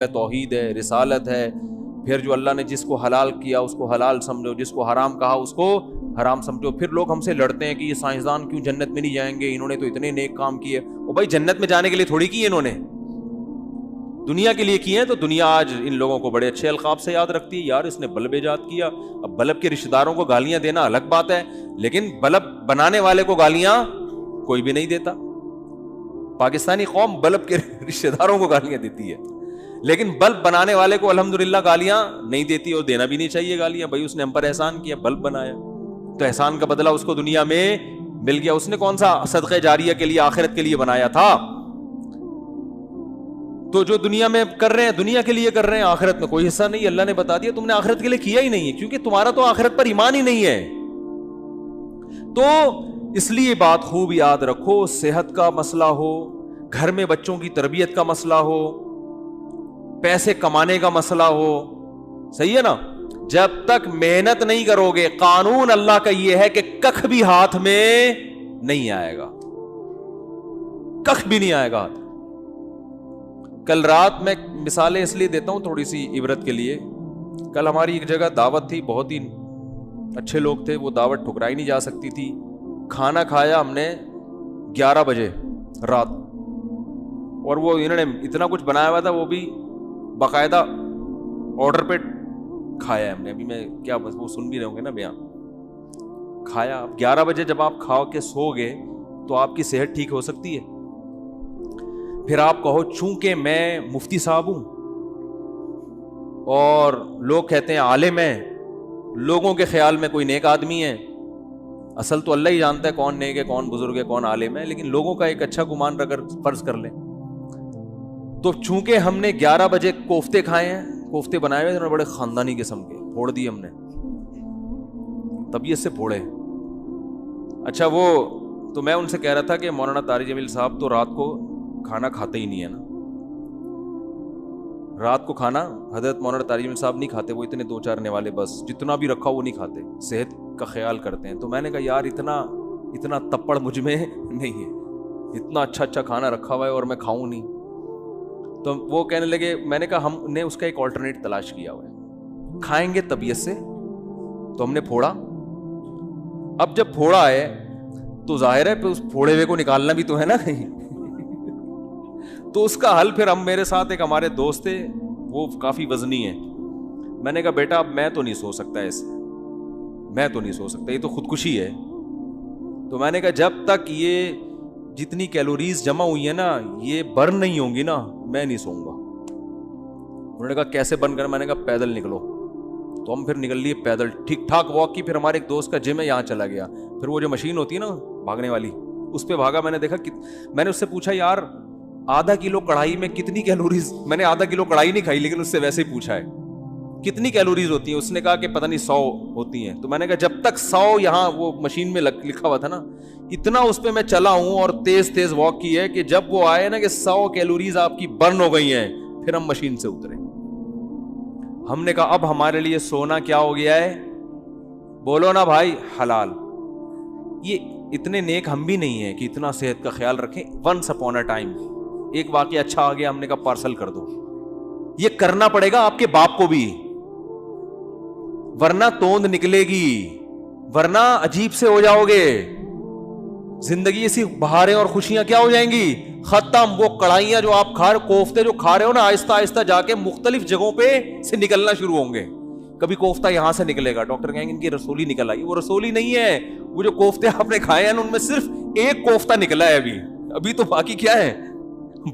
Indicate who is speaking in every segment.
Speaker 1: توحید ہے، رسالت ہے. پھر جو اللہ نے جس کو حلال کیا اس کو حلال سمجھو، جس کو حرام کہا اس کو حرام سمجھو. پھر لوگ ہم سے لڑتے ہیں کہ یہ سائنسدان کیوں جنت میں نہیں جائیں گے، انہوں نے تو اتنے نیک کام کیے. او بھائی جنت میں جانے کے لیے تھوڑی کیے انہوں نے، دنیا کے لیے کیے ہیں. تو دنیا آج ان لوگوں کو بڑے اچھے القاب سے یاد رکھتی ہے، یار اس نے بلب ایجاد کیا. اب بلب کے رشتہ داروں کو گالیاں دینا الگ بات ہے، لیکن بلب بنانے والے کو گالیاں کوئی بھی نہیں دیتا. پاکستانی قوم بلب کے رشتہ داروں کو گالیاں دیتی ہے، لیکن بلب بنانے والے کو الحمدللہ گالیاں نہیں دیتی، اور دینا بھی نہیں چاہیے گالیاں. بھائی اس نے ہم پر احسان کیا، بلب بنایا، تو احسان کا بدلہ اس کو دنیا میں مل گیا. اس نے کون سا صدقہ جاریہ کے لیے آخرت کے لیے بنایا تھا؟ تو جو دنیا میں کر رہے ہیں دنیا کے لیے کر رہے ہیں، آخرت میں کوئی حصہ نہیں. اللہ نے بتا دیا تم نے آخرت کے لیے کیا ہی نہیں ہے، کیونکہ تمہارا تو آخرت پر ایمان ہی نہیں ہے. تو اس لیے بات خوب یاد رکھو، صحت کا مسئلہ ہو، گھر میں بچوں کی تربیت کا مسئلہ ہو، پیسے کمانے کا مسئلہ ہو، صحیح ہے نا، جب تک محنت نہیں کرو گے، قانون اللہ کا یہ ہے کہ کخ بھی ہاتھ میں نہیں آئے گا، کخ بھی نہیں آئے گا. کل رات میں مثالیں اس لیے دیتا ہوں تھوڑی سی عبرت کے لیے. کل ہماری ایک جگہ دعوت تھی، بہت ہی اچھے لوگ تھے، وہ دعوت ٹھکرائی نہیں جا سکتی تھی. کھانا کھایا ہم نے 11 بجے رات، اور وہ انہوں نے اتنا کچھ بنایا ہوا تھا، وہ بھی باقاعدہ آرڈر پہ کھایا ہم نے. ابھی میں کیا بس وہ سن بھی رہے ہوں گے نا بیان. کھایا. اب 11 بجے جب آپ کھا کے سو گے تو آپ کی صحت ٹھیک ہو سکتی ہے؟ پھر آپ کہو چونکہ میں مفتی صاحب ہوں اور لوگ کہتے ہیں عالم ہے، لوگوں کے خیال میں کوئی نیک آدمی ہے. اصل تو اللہ ہی جانتا ہے کون نیک ہے، کون بزرگ ہے، کون عالم ہے، لیکن لوگوں کا ایک اچھا گمان اگر فرض کر لیں تو چونکہ ہم نے 11 بجے کوفتے کھائے ہیں، کوفتے بنائے ہوئے تھے بڑے خاندانی قسم کے، پھوڑ دیے ہم نے، طبیعت سے پھوڑے. اچھا وہ تو میں ان سے کہہ رہا تھا کہ مولانا طارق جمیل صاحب تو رات کو کھانا کھاتے ہی نہیں ہے نا، رات کو کھانا حضرت مولانا طارق جمیل صاحب نہیں کھاتے، وہ اتنے 2-4 نوالے بس جتنا بھی رکھا وہ نہیں کھاتے، صحت کا خیال کرتے ہیں. تو میں نے کہا یار اتنا تپڑ مجھ میں نہیں ہے، اتنا اچھا کھانا رکھا ہوا ہے اور میں کھاؤں نہیں. تو وہ کہنے لگے، میں نے کہا ہم نے اس کا ایک آلٹرنیٹ تلاش کیا ہوا ہے، کھائیں گے طبیعت سے. تو ہم نے پھوڑا. اب جب پھوڑا ہے تو ظاہر ہے پھر اس پھوڑے ہوئے کو نکالنا بھی تو ہے نا کہیں. تو اس کا حل پھر میرے ساتھ ایک ہمارے دوست تھے، وہ کافی وزنی ہیں. میں نے کہا بیٹا اب میں تو نہیں سو سکتا ایسے، میں تو نہیں سو سکتا، یہ تو خودکشی ہے. تو میں نے کہا جب تک یہ جتنی کیلوریز جمع ہوئی ہیں نا یہ برن نہیں ہوں گی نا میں نہیں سوؤں گا. انہوں نے کہا کیسے برن کرنا؟ میں نے کہا پیدل نکلو. تو ہم پھر نکل لیے پیدل، ٹھیک ٹھاک واک کی. پھر ہمارے ایک دوست کا جم ہے یہاں چلا گیا، پھر وہ جو مشین ہوتی ہے نا بھاگنے والی اس پہ بھاگا. میں نے دیکھا میں نے اس سے پوچھا یار آدھا کلو کڑھائی میں کتنی کیلوریز، میں نے آدھا کلو کڑھائی نہیں کھائی لیکن اس سے ویسے ہی پوچھا ہے کتنی کیلوریز ہوتی ہیں. اس نے کہا کہ پتہ نہیں 100 ہوتی ہیں. تو میں نے کہا جب تک 100 یہاں وہ مشین میں لکھا ہوا تھا نا اتنا اس پہ میں چلا ہوں اور تیز واک کی ہے کہ جب وہ آئے نا کہ 100 کیلوریز آپ کی برن ہو گئی ہیں پھر ہم مشین سے اترے. ہم نے کہا اب ہمارے لیے سونا کیا ہو گیا ہے؟ بولو نا بھائی، حلال. یہ اتنے نیک ہم بھی نہیں ہیں کہ اتنا صحت کا خیال رکھیں. ونس اپون اے ٹائم ایک واقعہ اچھا آ گیا، ہم نے کہا پارسل کر دو. یہ کرنا پڑے گا آپ کے باپ کو بھی، ورنہ توند نکلے گی، ورنہ عجیب سے ہو جاؤ گے. زندگی ایسی بہاریں اور خوشیاں کیا ہو جائیں گی؟ ختم. وہ کڑھائیاں جو آپ کھا رہے، کوفتے جو کھا رہے ہو نا، آہستہ آہستہ جا کے مختلف جگہوں پہ سے نکلنا شروع ہوں گے. کبھی کوفتہ یہاں سے نکلے گا، ڈاکٹر کہیں گے ان کی رسولی نکل آئی. وہ رسولی نہیں ہے، وہ جو کوفتے آپ نے کھائے ہیں ان میں صرف ایک کوفتہ نکلا ہے ابھی تو باقی کیا ہے؟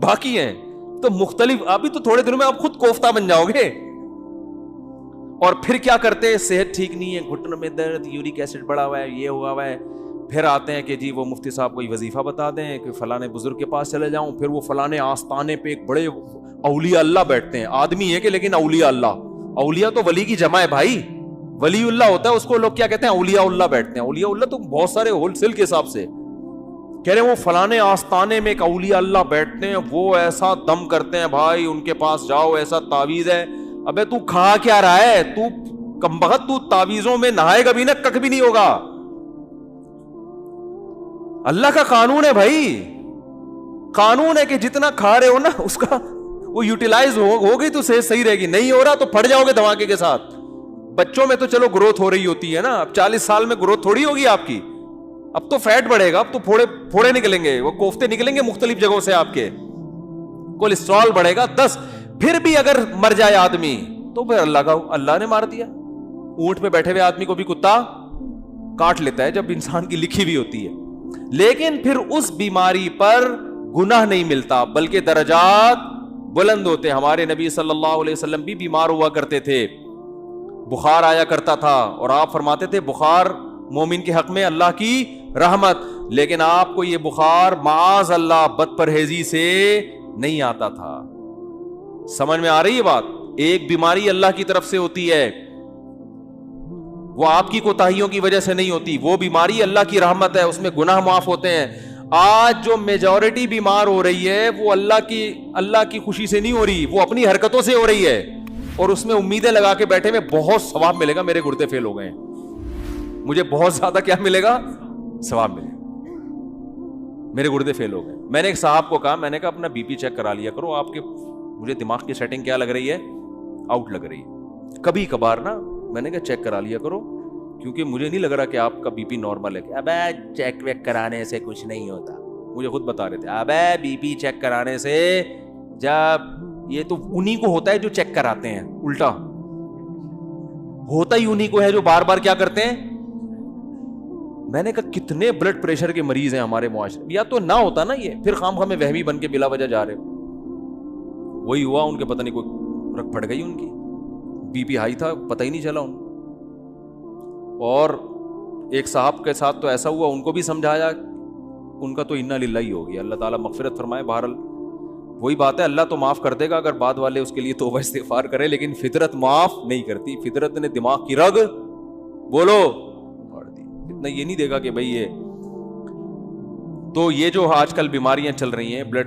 Speaker 1: باقی ہیں. تو مختلف، ابھی تو تھوڑے دنوں میں آپ خود کوفتہ بن جاؤ گے. اور پھر کیا کرتے؟ صحت ٹھیک نہیں ہے، گھٹنوں میں درد، یورک ایسڈ بڑھا ہوا ہے، یہ ہوا ہوا ہے. پھر آتے ہیں کہ جی وہ مفتی صاحب کوئی وظیفہ بتا دیں کہ فلانے بزرگ کے پاس چلے جاؤں. پھر وہ فلانے آستانے پہ ایک بڑے اولیاء اللہ بیٹھتے ہیں، آدمی ہے کہ لیکن اولیاء اللہ. اولیاء تو ولی کی جمع ہے بھائی، ولی اللہ ہوتا ہے اس کو لوگ کیا کہتے ہیں؟ اولیاء اللہ بیٹھتے ہیں. اولیاء اللہ تو بہت سارے ہول سیل کے حساب سے کہہ رہے ہیں. وہ فلانے آستانے میں ایک اولیاء اللہ بیٹھتے ہیں، وہ ایسا دم کرتے ہیں بھائی، ان کے پاس جاؤ، ایسا تعویذ ہے. ابے تو کھا کیا رہا ہے؟ تو کمبخت، تو تعویذوں میں نہائے گا بھی نا کک بھی نہیں ہوگا. اللہ کا قانون ہے بھائی، قانون ہے کہ جتنا کھا رہے ہو نا وہ یوٹیلائز ہو گئی تو صحت صحیح رہے گی, نہیں ہو رہا تو پھٹ جاؤ گے دھماکے کے ساتھ. بچوں میں تو چلو گروتھ ہو رہی ہوتی ہے نا, اب 40 سال میں گروتھ تھوڑی ہوگی آپ کی, اب تو فیٹ بڑھے گا, اب تو پھوڑے نکلیں گے, وہ کوفتے نکلیں گے مختلف جگہوں سے, آپ کے کولیسٹرول بڑھے گا 10. پھر بھی اگر مر جائے آدمی تو پھر اللہ نے مار دیا. اونٹ پہ بیٹھے ہوئے آدمی کو بھی کتا کاٹ لیتا ہے جب انسان کی لکھی بھی ہوتی ہے, لیکن پھر اس بیماری پر گناہ نہیں ملتا بلکہ درجات بلند ہوتے. ہمارے نبی صلی اللہ علیہ وسلم بھی بیمار ہوا کرتے تھے, بخار آیا کرتا تھا, اور آپ فرماتے تھے بخار مومن کے حق میں اللہ کی رحمت, لیکن آپ کو یہ بخار معاذ اللہ بد پرہیزی سے نہیں آتا تھا. سمجھ میں آ رہی ہے بات؟ ایک بیماری اللہ کی طرف سے ہوتی ہے, وہ آپ کی کوتاہیوں کی وجہ سے نہیں ہوتی, وہ بیماری اللہ کی رحمت ہے, اس میں گناہ معاف ہوتے ہیں. آج جو میجورٹی بیمار ہو رہی ہے وہ اللہ کی خوشی سے نہیں ہو رہی, وہ اپنی حرکتوں سے ہو رہی ہے, اور اس میں امیدیں لگا کے بیٹھے میں بہت ثواب ملے گا, میرے گردے فیل ہو گئے ہیں, مجھے بہت زیادہ کیا ملے گا, ثواب ملے گا, میرے گردے فیل ہو گئے. میں نے ایک صاحب کو کہا, میں نے کہا اپنا بی پی چیک کرا لیا کرو, آپ کے مجھے دماغ کی سیٹنگ کیا لگ رہی ہے, آؤٹ لگ رہی ہے, کبھی کبھار نا, میں نے کہا چیک کرا لیا کرو, کیونکہ مجھے نہیں لگ رہا کہ آپ کا بی پی نارمل ہے. کہ ابے چیک ویک کرانے سے کچھ نہیں ہوتا, مجھے خود بتا رہے تھے, ابے بی پی چیک کرانے سے, جب یہ تو انہی کو ہوتا ہے جو چیک کراتے ہیں, الٹا ہوتا ہی انہی کو ہے جو بار بار کیا کرتے ہیں. میں نے کہا کتنے بلڈ پریشر کے مریض ہیں ہمارے معاشرے, یا تو نہ ہوتا نا یہ, پھر خام ہمیں وہمی بن کے بلا وجہ جا رہے. وہی ہوا, ان کے پتہ نہیں کوئی رگ پھٹ گئی, ان کی بی پی ہائی تھا, پتہ ہی نہیں چلا ان. اور ایک صاحب کے ساتھ تو ایسا ہوا, ان کو بھی سمجھایا, ان کا تو انا للہ ہی ہو گیا, اللہ تعالیٰ مغفرت فرمائے. بہرحال وہی بات ہے, اللہ تو معاف کر دے گا اگر بعد والے اس کے لیے توبہ استغفار کرے, لیکن فطرت معاف نہیں کرتی. فطرت نے دماغ کی رگ بولو پھاڑ دی, اتنا یہ نہیں دے گا کہ بھئی یہ. تو یہ جو آج کل بیماریاں چل رہی ہیں, بلڈ